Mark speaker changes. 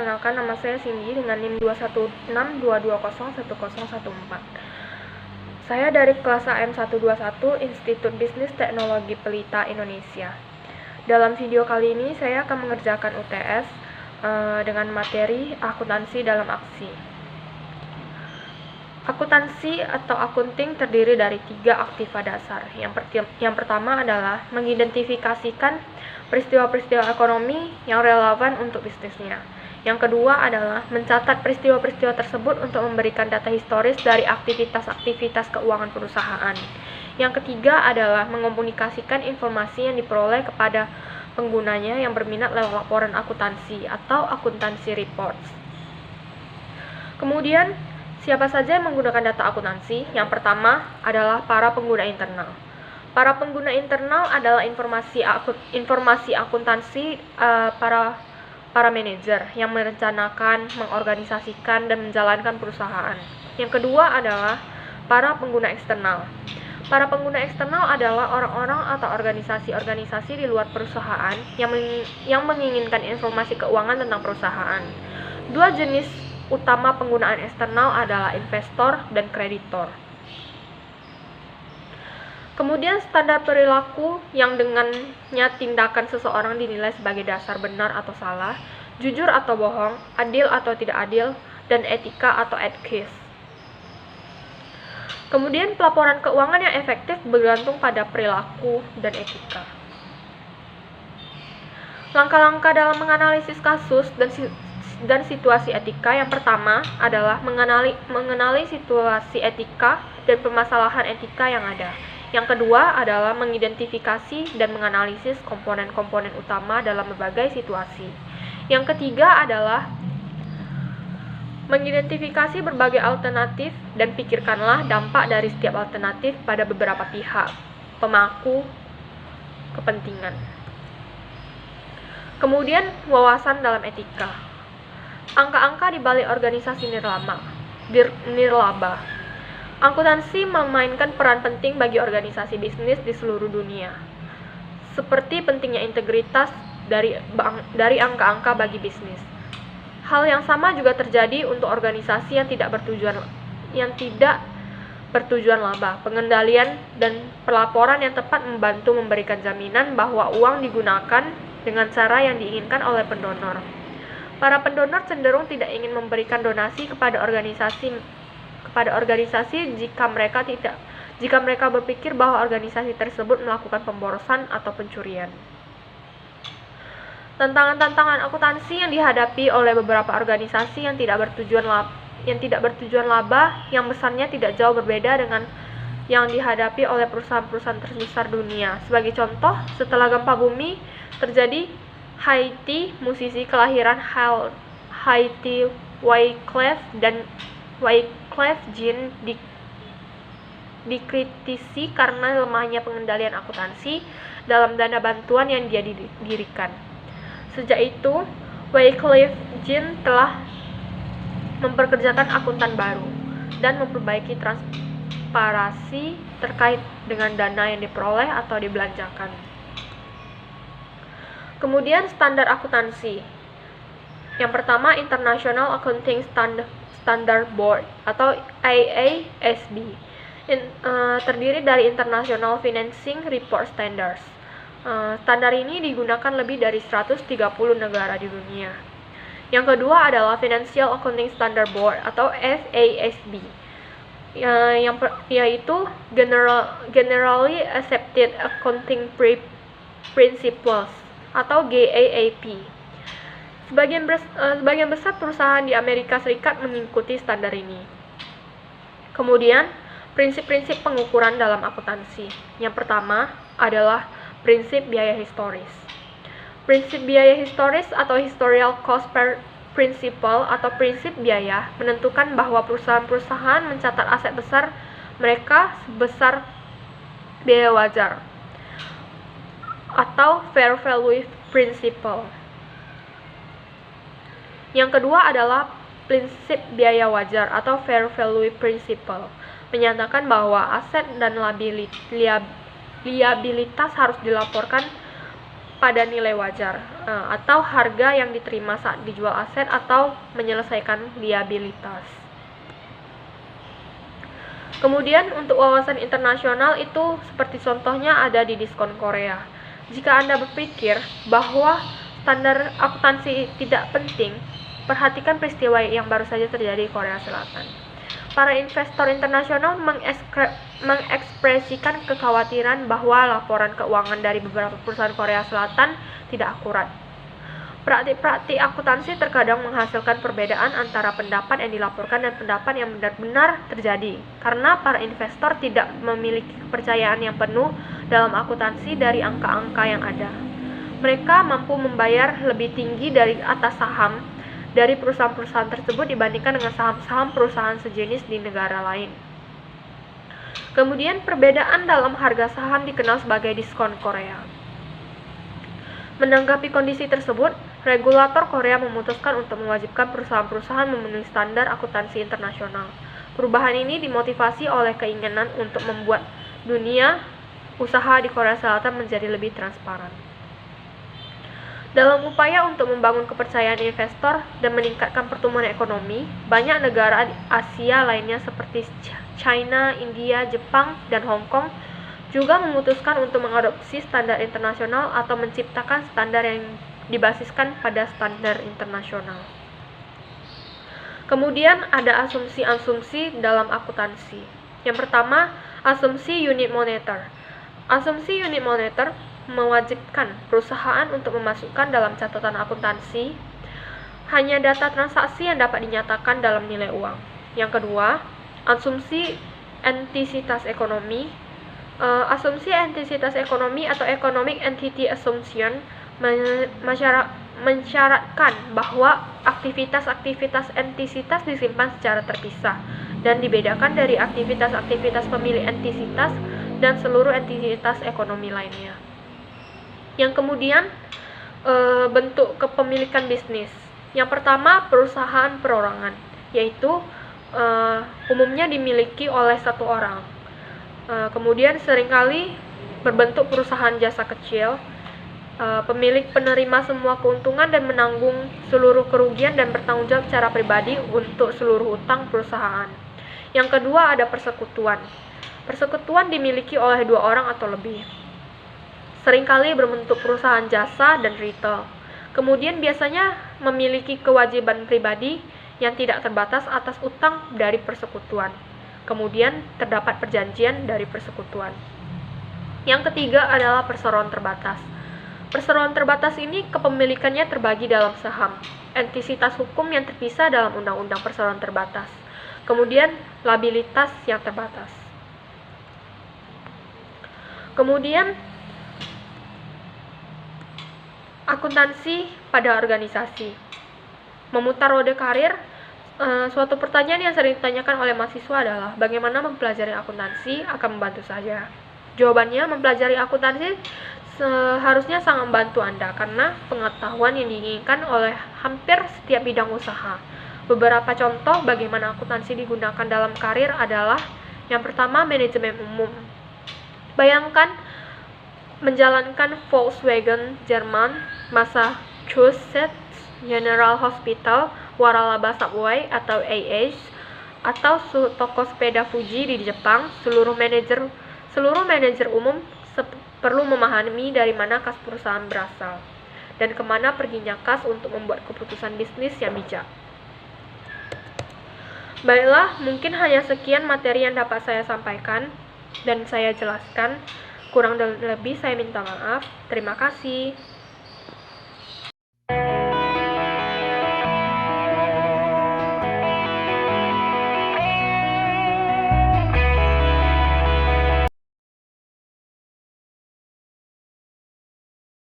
Speaker 1: perkenalkan, nama saya Cindy dengan NIM 21622010114. Saya dari kelas AM121 Institut Bisnis Teknologi Pelita, Indonesia. Dalam video kali ini saya akan mengerjakan UTS dengan materi akuntansi dalam aksi. Akuntansi atau akunting terdiri dari 3 aktiva dasar. Yang pertama adalah mengidentifikasikan peristiwa-peristiwa ekonomi yang relevan untuk bisnisnya. Yang kedua adalah mencatat peristiwa-peristiwa tersebut untuk memberikan data historis dari aktivitas-aktivitas keuangan perusahaan. Yang ketiga adalah mengomunikasikan informasi yang diperoleh kepada penggunanya yang berminat lewat laporan akuntansi atau akuntansi reports. Kemudian, siapa saja yang menggunakan data akuntansi? Yang pertama adalah para pengguna internal. Para pengguna internal adalah informasi akuntansi para manajer yang merencanakan, mengorganisasikan, dan menjalankan perusahaan. Yang kedua adalah para pengguna eksternal. Para pengguna eksternal adalah orang-orang atau organisasi-organisasi di luar perusahaan yang menginginkan informasi keuangan tentang perusahaan. Dua jenis utama penggunaan eksternal adalah investor dan kreditor. Kemudian standar perilaku yang dengannya tindakan seseorang dinilai sebagai dasar benar atau salah, jujur atau bohong, adil atau tidak adil, dan etika atau etkis. Kemudian pelaporan keuangan yang efektif bergantung pada perilaku dan etika. Langkah-langkah dalam menganalisis kasus dan situasi etika. Yang pertama adalah mengenali situasi etika dan permasalahan etika yang ada. Yang kedua adalah mengidentifikasi dan menganalisis komponen-komponen utama dalam berbagai situasi. Yang ketiga adalah mengidentifikasi berbagai alternatif dan pikirkanlah dampak dari setiap alternatif pada beberapa pihak, pemangku kepentingan. Kemudian wawasan dalam etika. Angka-angka di balik organisasi nirlaba. Akuntansi memainkan peran penting bagi organisasi bisnis di seluruh dunia, seperti pentingnya integritas dari angka-angka bagi bisnis. Hal yang sama juga terjadi untuk organisasi yang tidak bertujuan laba. Pengendalian dan pelaporan yang tepat membantu memberikan jaminan bahwa uang digunakan dengan cara yang diinginkan oleh pendonor. Para pendonor cenderung tidak ingin memberikan donasi kepada organisasi jika mereka berpikir bahwa organisasi tersebut melakukan pemborosan atau pencurian. Tantangan-tantangan akuntansi yang dihadapi oleh beberapa organisasi yang tidak bertujuan laba yang besarnya tidak jauh berbeda dengan yang dihadapi oleh perusahaan-perusahaan terbesar dunia. Sebagai contoh, setelah gempa bumi terjadi, Haiti, musisi kelahiran Haiti Wyclef Jean dikritisi karena lemahnya pengendalian akuntansi dalam dana bantuan yang dia dirikan. Sejak itu, Wyclef Jean telah memperkerjakan akuntan baru dan memperbaiki transparansi terkait dengan dana yang diperoleh atau dibelanjakan. Kemudian standar akuntansi. Yang pertama, International Accounting Standard Board atau IASB, terdiri dari International Financing Report Standards. Standar ini digunakan lebih dari 130 negara di dunia. Yang kedua adalah Financial Accounting Standard Board atau FASB, yaitu Generally Accepted Accounting Principles atau GAAP. Sebagian besar perusahaan di Amerika Serikat mengikuti standar ini. Kemudian, prinsip-prinsip pengukuran dalam akuntansi. Yang pertama adalah prinsip biaya historis. Prinsip biaya historis atau historical cost principle atau prinsip biaya menentukan bahwa perusahaan-perusahaan mencatat aset besar mereka sebesar biaya wajar atau fair value principle. Yang kedua adalah prinsip biaya wajar atau fair value principle, menyatakan bahwa aset dan liabilitas harus dilaporkan pada nilai wajar. atau harga yang diterima saat dijual aset atau menyelesaikan liabilitas. Kemudian untuk wawasan internasional itu seperti contohnya ada di diskon Korea. Jika Anda berpikir bahwa standar akuntansi tidak penting, perhatikan peristiwa yang baru saja terjadi di Korea Selatan. Para investor internasional mengekspresikan kekhawatiran bahwa laporan keuangan dari beberapa perusahaan Korea Selatan tidak akurat. Praktik-praktik akuntansi terkadang menghasilkan perbedaan antara pendapat yang dilaporkan dan pendapat yang benar-benar terjadi, karena para investor tidak memiliki kepercayaan yang penuh dalam akuntansi dari angka-angka yang ada. Mereka mampu membayar lebih tinggi dari atas saham dari perusahaan-perusahaan tersebut dibandingkan dengan saham-saham perusahaan sejenis di negara lain. Kemudian perbedaan dalam harga saham dikenal sebagai diskon Korea. Menanggapi kondisi tersebut, regulator Korea memutuskan untuk mewajibkan perusahaan-perusahaan memenuhi standar akuntansi internasional. Perubahan ini dimotivasi oleh keinginan untuk membuat dunia usaha di Korea Selatan menjadi lebih transparan. Dalam upaya untuk membangun kepercayaan investor dan meningkatkan pertumbuhan ekonomi, banyak negara Asia lainnya seperti China, India, Jepang, dan Hong Kong juga memutuskan untuk mengadopsi standar internasional atau menciptakan standar yang dibasiskan pada standar internasional. Kemudian ada asumsi-asumsi dalam akuntansi. Yang pertama, asumsi unit moneter. Asumsi unit moneter mewajibkan perusahaan untuk memasukkan dalam catatan akuntansi hanya data transaksi yang dapat dinyatakan dalam nilai uang. Yang kedua, asumsi entisitas ekonomi. Asumsi entisitas ekonomi atau economic entity assumption mensyaratkan bahwa aktivitas-aktivitas entisitas disimpan secara terpisah dan dibedakan dari aktivitas-aktivitas pemilik entisitas dan seluruh entitas ekonomi lainnya. Yang kemudian, bentuk kepemilikan bisnis. Yang pertama, perusahaan perorangan, yaitu umumnya dimiliki oleh satu orang. Kemudian seringkali berbentuk perusahaan jasa kecil. Pemilik penerima semua keuntungan dan menanggung seluruh kerugian dan bertanggung jawab secara pribadi untuk seluruh utang perusahaan. Yang kedua ada persekutuan. Persekutuan dimiliki oleh 2 orang atau lebih. Seringkali berbentuk perusahaan jasa dan retail. Kemudian biasanya memiliki kewajiban pribadi yang tidak terbatas atas utang dari persekutuan. Kemudian terdapat perjanjian dari persekutuan. Yang ketiga adalah perseroan terbatas. Perseroan terbatas ini kepemilikannya terbagi dalam saham, entisitas hukum yang terpisah dalam undang-undang perseroan terbatas. Kemudian liabilitas yang terbatas. Kemudian akuntansi pada organisasi. Memutar roda karir. Suatu pertanyaan yang sering ditanyakan oleh mahasiswa adalah bagaimana mempelajari akuntansi akan membantu saya. Jawabannya, mempelajari akuntansi seharusnya sangat membantu Anda karena pengetahuan yang diinginkan oleh hampir setiap bidang usaha. Beberapa contoh bagaimana akuntansi digunakan dalam karir adalah yang pertama, manajemen umum. Bayangkan menjalankan Volkswagen Jerman, Massachusetts General Hospital, Waralaba Subway atau AH, atau toko sepeda Fuji di Jepang. Seluruh manajer umum perlu memahami dari mana kas perusahaan berasal dan kemana perginya kas untuk membuat keputusan bisnis yang bijak. Baiklah, mungkin hanya sekian materi yang dapat saya sampaikan dan saya jelaskan. Kurang dan lebih saya minta maaf. Terima kasih.